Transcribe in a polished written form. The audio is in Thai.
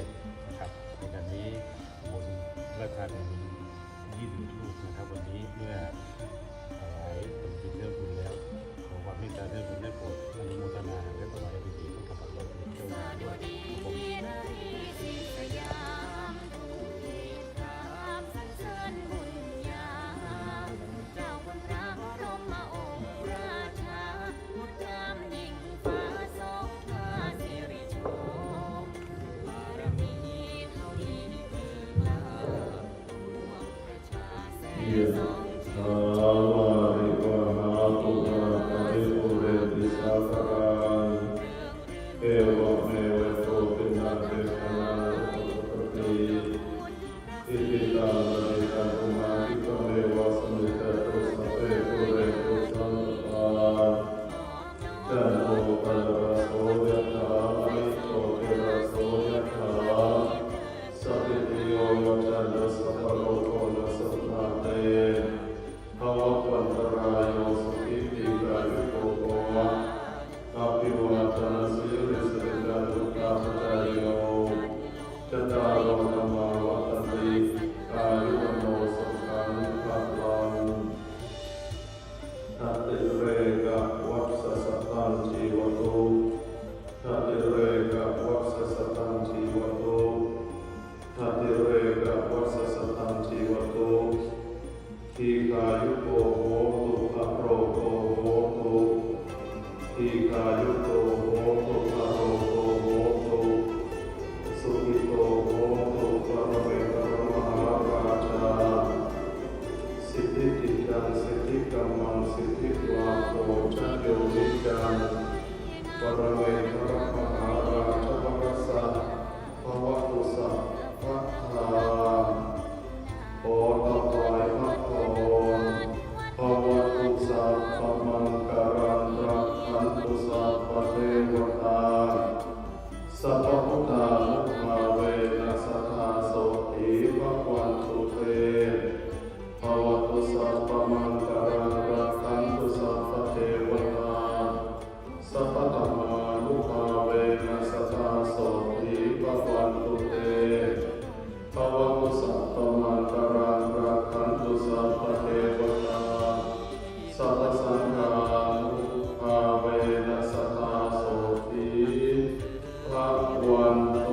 ศนะครับในการนี้บนพระธาตุมี20รูปนะครับวันนี้เมื่อถวายผลบุญเรื่องบุญแล้วขอความเมตตาเรื่องบุญได้โปรดอนุโมทนาและถวายเป็นพระกฐินเป็นเจ้าหน้าด้วยทีกายุโกโหตุภะโรโกโหตุทีกายุโกโหตุภะโรโกโหตุสุขิโตโหตุปรเมตรมหาราชาสิทธิติจังสิทธิกัมมังสิทธิวาโตชัจโยนิจังปรเมตรมหาราชวรสัพภวตุสัพพะทาโอตถวายพระพรภวตุสัพพมังคารังรักขันตุสัพพเทวตาสัพพพุทธานุภาเวนัสสทธาโสติภวันตุเตภวตุสัพพมังคารังรักขันตุสัพพเทวตาสัพพธรรมานุภาเวนัสสทธาโสติภวันตุเตภวตุสัพพมังคารังรักขันตุสัพพเทวตาสัพพสังฆานุภาเวนัสสทธาโสติภวันตุ